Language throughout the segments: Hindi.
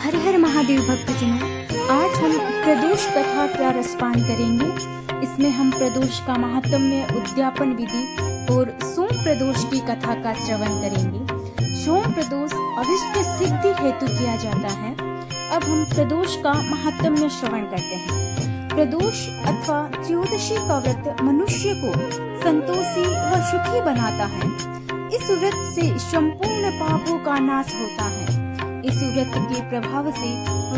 हर हर महादेव भक्तजनों, आज हम प्रदोष कथा का रसपान करेंगे। इसमें हम प्रदोष का महात्म्य, उद्यापन विधि और सोम प्रदोष की कथा का श्रवण करेंगे। सोम प्रदोष अभिष्ट सिद्धि हेतु किया जाता है। अब हम प्रदोष का महात्म्य श्रवण करते हैं। प्रदोष अथवा त्रयोदशी का व्रत मनुष्य को संतोषी व सुखी बनाता है। इस व्रत से संपूर्ण पापों का नाश होता है। इस व्रत के प्रभाव से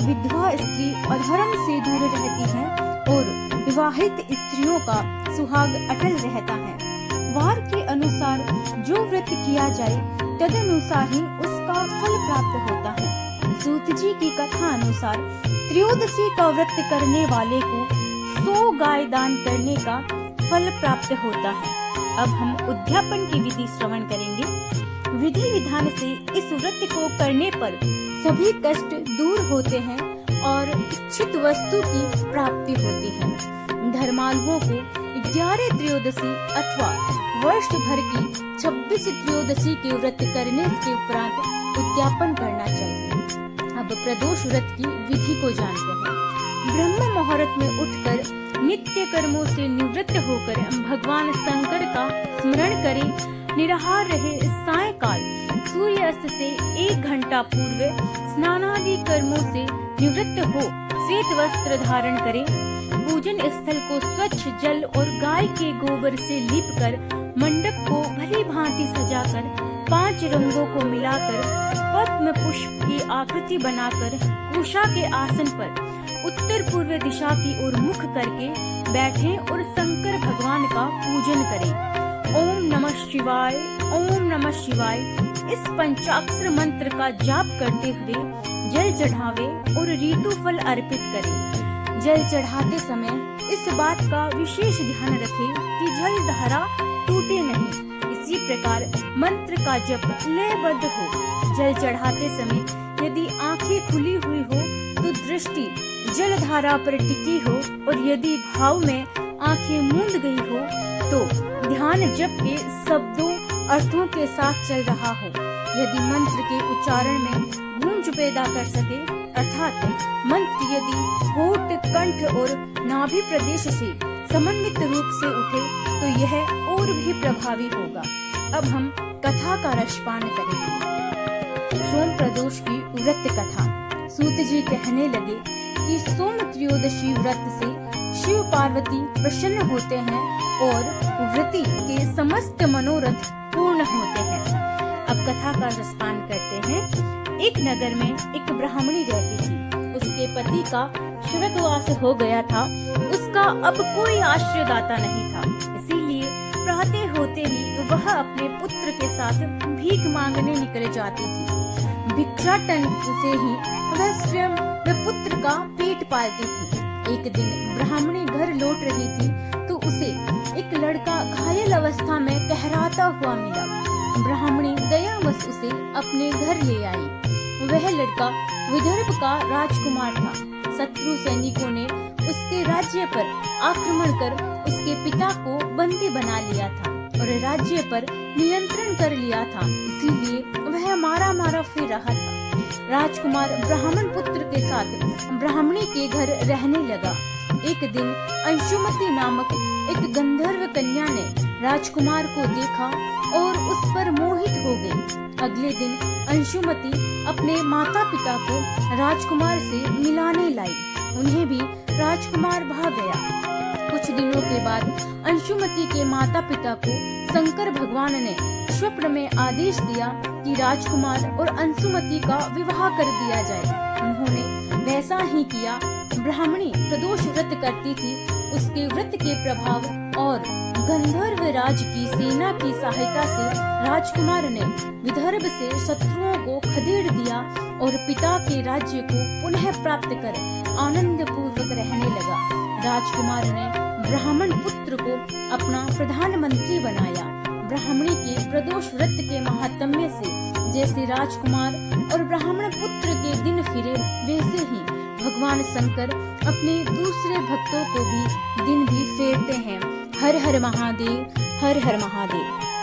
विधवा स्त्री अधर्म से दूर रहती है और विवाहित स्त्रियों का सुहाग अटल रहता है। वार के अनुसार जो व्रत किया जाए तदनुसार ही उसका फल प्राप्त होता है। सूत जी की कथा अनुसार त्रयोदशी का व्रत करने वाले को 100 गाय दान करने का फल प्राप्त होता है। अब हम उद्यापन की विधि श्रवण करेंगे। विधि विधान से इस व्रत को करने पर सभी कष्ट दूर होते हैं और इच्छित वस्तु की प्राप्ति होती है। धर्मालुओं को 11 त्रयोदशी अथवा वर्ष भर की 26 त्रयोदशी के व्रत करने के उपरांत उद्यापन करना चाहिए। अब प्रदोष व्रत की विधि को जानते हैं। ब्रह्म मुहूर्त में उठकर नित्य कर्मों से निवृत्त होकर भगवान शंकर का स्मरण करें। निराहार रहे। सायंकाल सूर्यास्त से 1 घंटा पूर्व स्नानादि कर्मों से निवृत्त हो श्वेत वस्त्र धारण करें। पूजन स्थल को स्वच्छ जल और गाय के गोबर से लीपकर मंडप को भली भांति सजाकर 5 रंगों को मिलाकर पद्म पुष्प की आकृति बनाकर कुशा के आसन पर उत्तर पूर्व दिशा की ओर मुख करके बैठें और शंकर भगवान का पूजन करें। ओम नमः शिवाय, ओम नमः शिवाय इस पंचाक्षर मंत्र का जाप करते हुए जल चढ़ावे और ऋतु फल अर्पित करें। जल चढ़ाते समय इस बात का विशेष ध्यान रखें कि जल धारा टूटे नहीं। इसी प्रकार मंत्र का जप लयबद्ध हो। जल चढ़ाते समय यदि आंखें खुली हुई हो तो दृष्टि जल धारा पर टिकी हो और यदि भाव में आंखें मूंद गई हो तो ध्यान जप के शब्दों अर्थों के साथ चल रहा हो। यदि मंत्र के उच्चारण में गूंज पैदा कर सके, अर्थात मंत्र यदि होठ, कंठ और नाभि प्रदेश से समन्वित रूप से उठे तो यह और भी प्रभावी होगा। अब हम कथा का रसपान करेंगे। सोम प्रदोष की व्रत कथा। सूत जी कहने लगे कि सोम त्रयोदशी व्रत से शिव पार्वती प्रसन्न होते हैं और व्रती के समस्त मनोरथ पूर्ण होते हैं। अब कथा का रसपान करते हैं। एक नगर में एक ब्राह्मणी रहती थी। उसके पति का स्वर्गवास हो गया था। उसका अब कोई आश्रयदाता नहीं था। इसीलिए प्रातः होते ही वह अपने पुत्र के साथ भीख मांगने निकल जाती थी। भिक्षाटन से ही वह स्वयं व पुत्र का पेट पालती थी। एक दिन ब्राह्मणी घर लौट रही थी तो उसे एक लड़का घायल अवस्था में कहराता हुआ मिला। ब्राह्मणी दयावश उसे अपने घर ले आई। वह लड़का विदर्भ का राजकुमार था। शत्रु सैनिकों ने उसके राज्य पर आक्रमण कर उसके पिता को बंदी बना लिया था और राज्य पर नियंत्रण कर लिया था। इसीलिए वह मारा मारा फिर रहा था। राजकुमार ब्राह्मण पुत्र के साथ ब्राह्मणी के घर रहने लगा। एक दिन अंशुमति नामक एक गंधर्व कन्या ने राजकुमार को देखा और उस पर मोहित हो गई। अगले दिन अंशुमति अपने माता पिता को राजकुमार से मिलाने लाई। उन्हें भी राजकुमार भा गया। कुछ दिनों के बाद अंशुमति के माता पिता को शंकर भगवान ने स्वप्न में आदेश दिया कि राजकुमार और अंशुमति का विवाह कर दिया जाए। उन्होंने वैसा ही किया। ब्राह्मणी प्रदोष व्रत करती थी। उसके व्रत के प्रभाव और गंधर्व राज की सेना की सहायता से राजकुमार ने विदर्भ से शत्रुओं को खदेड़ दिया और पिता के राज्य को पुनः प्राप्त कर आनंद पूर्वक रहने लगा। राजकुमार ने ब्राह्मण पुत्र को अपना प्रधानमंत्री बनाया। ब्राह्मणी के प्रदोष व्रत के महात्म्य से जैसे राजकुमार और ब्राह्मण पुत्र के दिन फिरे, वैसे ही भगवान शंकर अपने दूसरे भक्तों को भी दिन भी फेरते हैं। हर हर महादेव, हर हर महादेव।